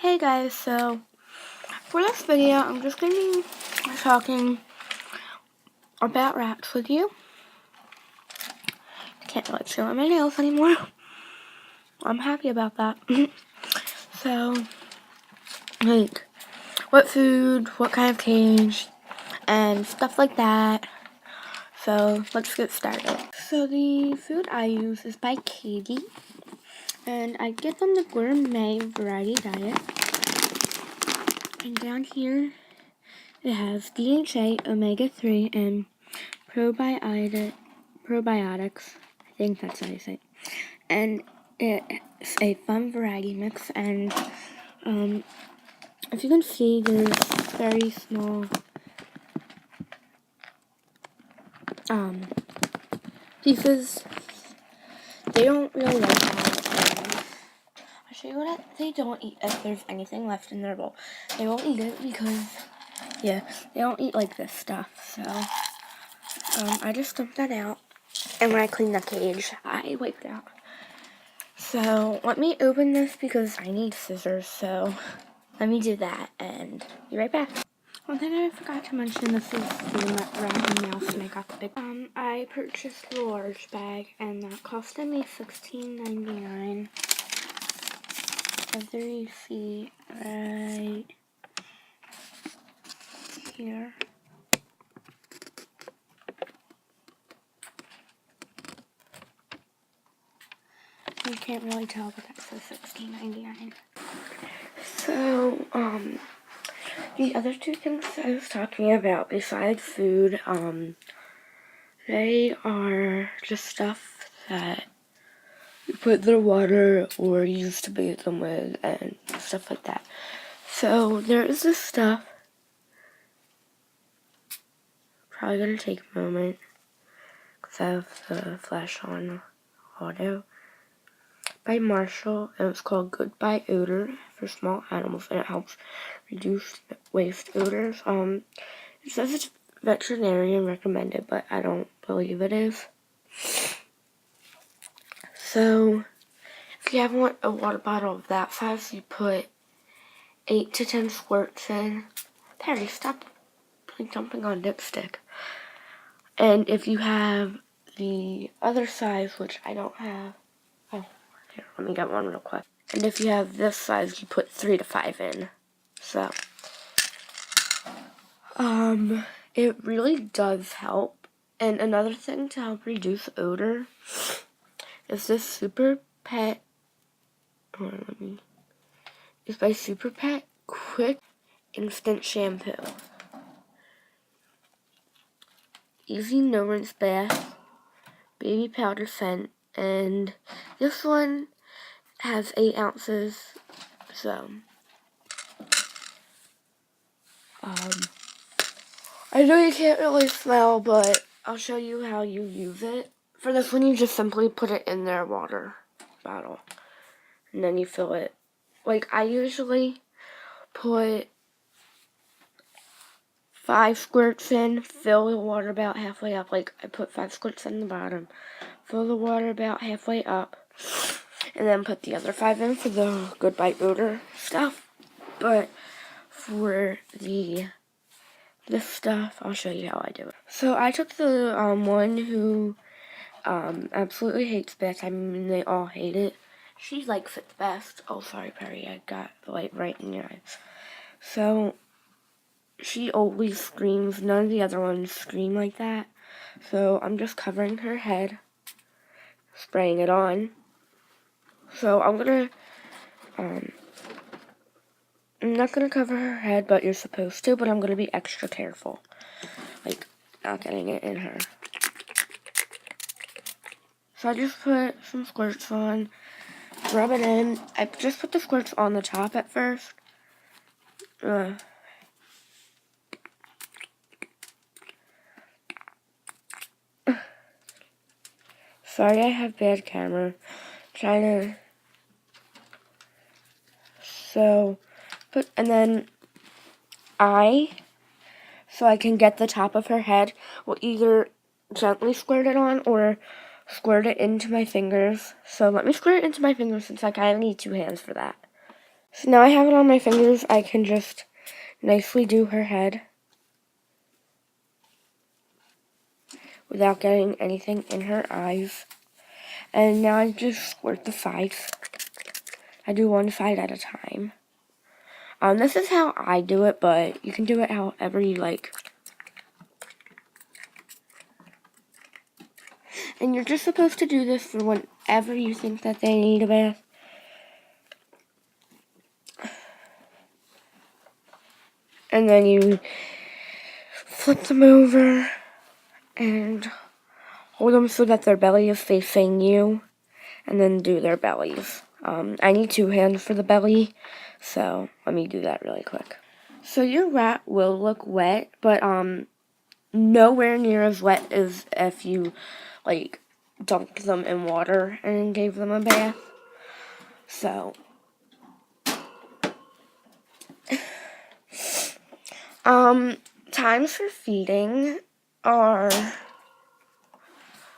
Hey guys, so for this video, I'm just going to be talking about rats with you. Can't really chew on my nails anymore. I'm happy about that. So, like, what food, what kind of cage, and stuff like that. So, let's get started. So, the food I use is by Katie, and I get them the gourmet variety diet. And down here, it has DHA, omega-3, and probiotics. I think that's how you say it. And it's a fun variety mix. And if you can see, there's very small pieces. They don't really like that. I'll show you what they don't eat if there's anything left in their bowl. They won't eat it because, yeah, they don't eat like this stuff. So I just dumped that out. And when I clean the cage, I wiped it out. So let me open this because I need scissors. So let me do that and be right back. One thing I forgot to mention, this is the rat and mouse, and I got the big. I purchased the large bag, and that costed me $16.99. As you see right here. You can't really tell, but that says $16.99. So, the other two things I was talking about besides food, they are just stuff that you put in their water or use to bathe them with and stuff like that. So, there is this stuff. Probably gonna take a moment because I have the flash on auto. By Marshall, and it's called Goodbye Odor for small animals, and it helps reduce waste odors. It says it's veterinarian recommended, but I don't believe it is. So, if you have a water bottle of that size, you put 8 to 10 squirts in. Perry, stop jumping on dipstick. And if you have the other size, which I don't have, here, let me get one real quick. And if you have this size, you put 3 to 5 in. So, it really does help. And another thing to help reduce odor is this Super Pet. It's by Super Pet Quick Instant Shampoo. Easy no rinse bath, baby powder scent, and this one has 8 ounces. So, I know you can't really smell, but I'll show you how you use it. For this one, you just simply put it in their water bottle, and then you fill it. Like, I usually put 5 squirts in, fill the water about halfway up. Like, I put 5 squirts in the bottom, fill the water about halfway up, and then put the other 5 in for the Goodbye Odor stuff. But for this stuff, I'll show you how I do it. So I took the one who absolutely hates bath. I mean, they all hate it. She likes it best. Oh, sorry, Perry, I got the light right in your eyes. So she always screams. None of the other ones scream like that. So I'm just covering her head, spraying it on. So I'm not gonna cover her head, but you're supposed to, but I'm gonna be extra careful. Like, not getting it in her. So I just put some squirts on, rub it in. I just put the squirts on the top at first. Sorry, I have bad camera. And then so I can get the top of her head, will either gently squirt it on or squirt it into my fingers. So let me squirt it into my fingers since I kind of need 2 hands for that. So now I have it on my fingers. I can just nicely do her head without getting anything in her eyes. And now I just squirt the sides. I do one side at a time. This is how I do it, but you can do it however you like. And you're just supposed to do this for whenever you think that they need a bath. And then you flip them over and hold them so that their belly is facing you. And then do their bellies. I need 2 hands for the belly, so let me do that really quick. So your rat will look wet, but nowhere near as wet as if you like dunked them in water and gave them a bath. So times for feeding are,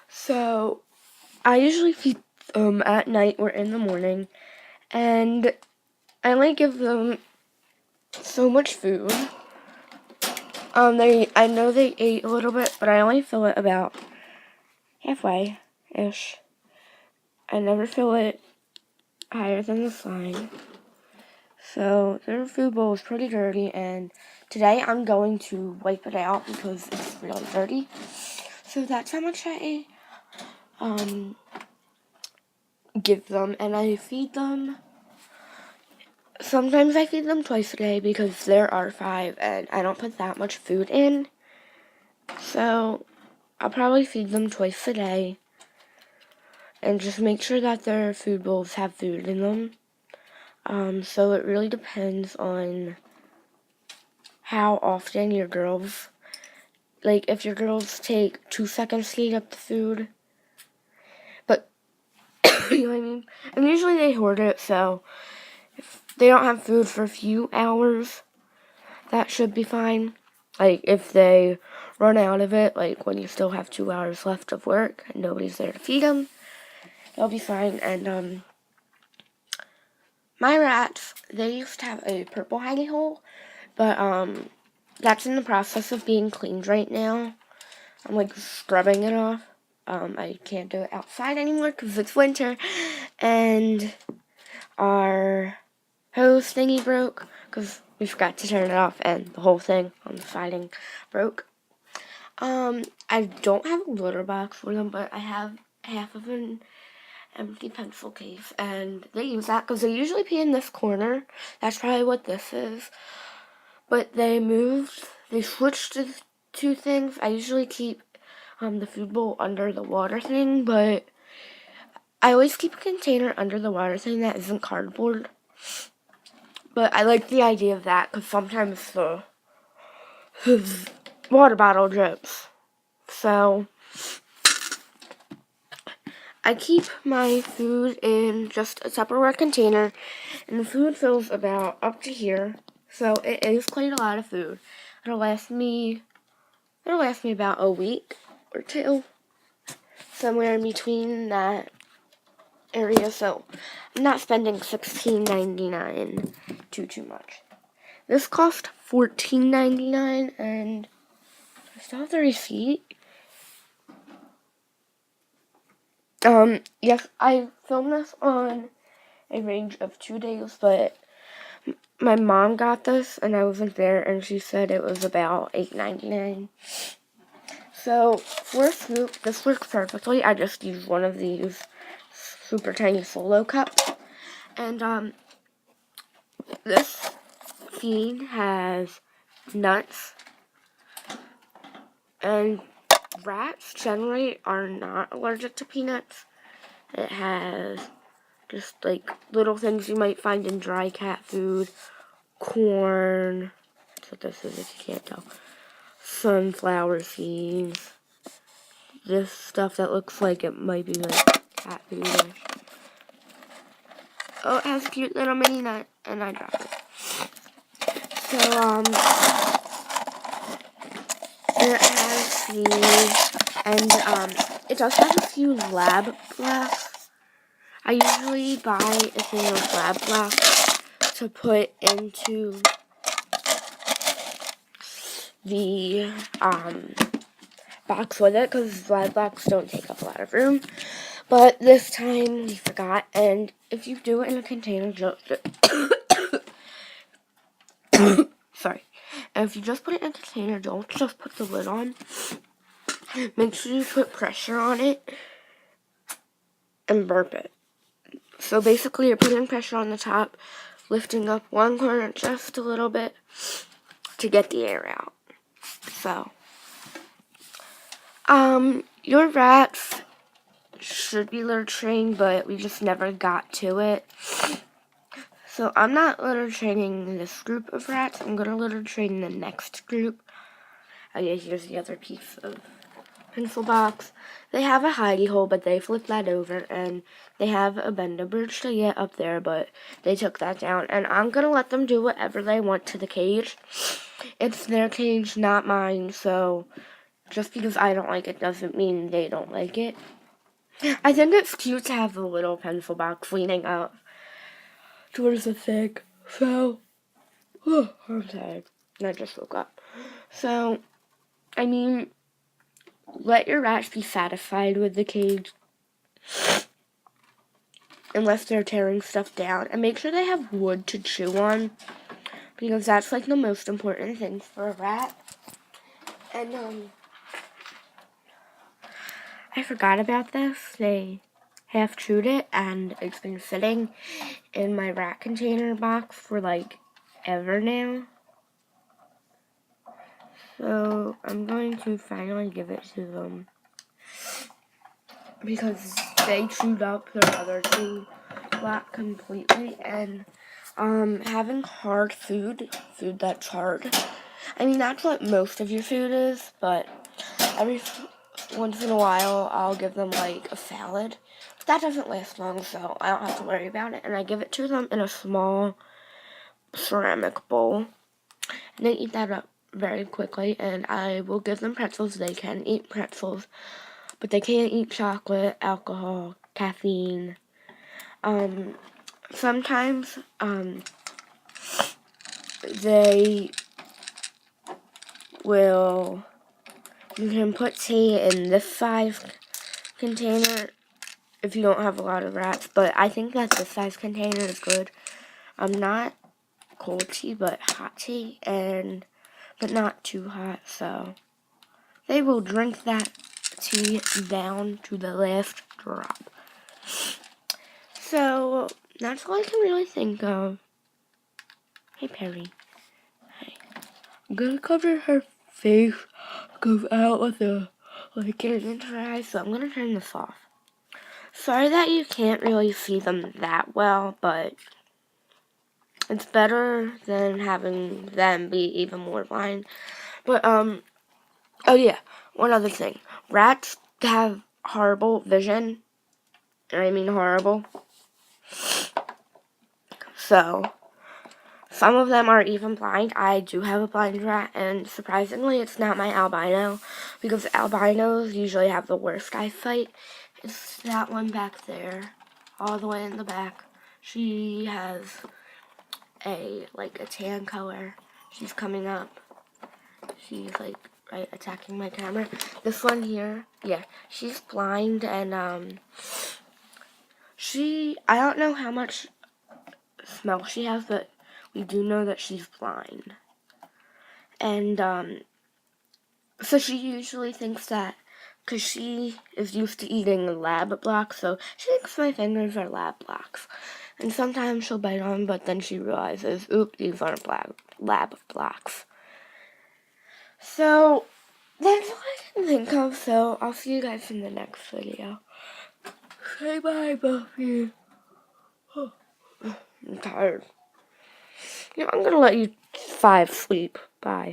so I usually feed them at night or in the morning, and I only give them so much food. I know they ate a little bit, but I only fill it about halfway-ish. I never fill it higher than the slime. So their food bowl is pretty dirty, and today I'm going to wipe it out because it's really dirty. So that's how much I give them, and I feed them. Sometimes I feed them twice a day because there are 5 and I don't put that much food in. So I'll probably feed them twice a day and just make sure that their food bowls have food in them. So it really depends on how often your girls, like if your girls take 2 seconds to eat up the food, but you know what I mean? And usually they hoard it, so if they don't have food for a few hours, that should be fine. Like if they run out of it, like when you still have 2 hours left of work and nobody's there to feed them, they'll be fine. And my rats, they used to have a purple hidey hole, but that's in the process of being cleaned right now. I'm like scrubbing it off. I can't do it outside anymore because it's winter, and our hose thingy broke because we forgot to turn it off, and the whole thing on the siding broke. I don't have a litter box for them, but I have half of an empty pencil case, and they use that because they usually pee in this corner. That's probably what this is. But they switched to 2 things. I usually keep the food bowl under the water thing, but I always keep a container under the water thing that isn't cardboard. But I like the idea of that because sometimes the water bottle drips. So I keep my food in just a Tupperware container, and the food fills about up to here. So it is quite a lot of food. It'll last me about a week or 2, somewhere in between that area. So I'm not spending $16.99 too much. This cost $14.99, and I still have the receipt. Yes, I filmed this on a range of 2 days, but my mom got this and I wasn't there, and she said it was about $8.99. So for a scoop, this works perfectly. I just used one of these super tiny solo cups, and this feed has nuts, and rats generally are not allergic to peanuts. It has just like little things you might find in dry cat food, corn, that's what this is if you can't tell, sunflower seeds, this stuff that looks like it might be like cat food. Oh, it has a cute little mini nut, and I dropped it. So, it has these, and it does have a few lab blasts. I usually buy a thing of lab blasts to put into the box with it, because slide blocks don't take up a lot of room. But this time we forgot, and if you do it in a container, sorry. And if you just put it in a container, don't just put the lid on. Make sure you put pressure on it and burp it. So basically, you're putting pressure on the top, lifting up one corner just a little bit to get the air out. So, your rats should be litter trained, but we just never got to it. So I'm not litter training this group of rats. I'm gonna litter train the next group. Okay, here's the other piece of pencil box. They have a hidey hole, but they flipped that over, and they have a bender bridge to get up there, but they took that down. And I'm gonna let them do whatever they want to the cage. It's their cage, not mine, so just because I don't like it doesn't mean they don't like it. I think it's cute to have the little pencil box leaning up towards the thing. So, I'm sorry. I just woke up. So, I mean, let your rats be satisfied with the cage unless they're tearing stuff down. And make sure they have wood to chew on, because that's like the most important thing for a rat. And, I forgot about this. They half chewed it, and it's been sitting in my rat container box for like ever now. So I'm going to finally give it to them, because they chewed up their other two block completely. And having hard food that's hard, I mean, that's what most of your food is, but every once in a while I'll give them like a salad. But that doesn't last long, so I don't have to worry about it. And I give it to them in a small ceramic bowl, and they eat that up very quickly. And I will give them pretzels. They can eat pretzels, but they can't eat chocolate, alcohol, caffeine. Sometimes they will, you can put tea in this size container if you don't have a lot of rats, but I think that this size container is good. Not cold tea, but hot tea, but not too hot, so they will drink that tea down to the last drop. So that's all I can really think of. Hey, Perry. Hey. I'm gonna cover her face, go out with a getting into her eyes, so I'm gonna turn this off. Sorry that you can't really see them that well, but it's better than having them be even more blind. But, oh yeah, one other thing. Rats have horrible vision, and I mean horrible. So, some of them are even blind. I do have a blind rat, and surprisingly, it's not my albino, because albinos usually have the worst eyesight. It's that one back there, all the way in the back. She has a tan color. She's coming up. She's like right attacking my camera. This one here, yeah, she's blind, and I don't know how much smell she has, but we do know that she's blind. And so she usually thinks that, because she is used to eating lab blocks, so she thinks my fingers are lab blocks. And sometimes she'll bite on them, but then she realizes, oop, these aren't lab blocks. So, that's all I can think of, so I'll see you guys in the next video. Say bye, Buffy. Oh, I'm tired. I'm gonna let you 5 sleep. Bye.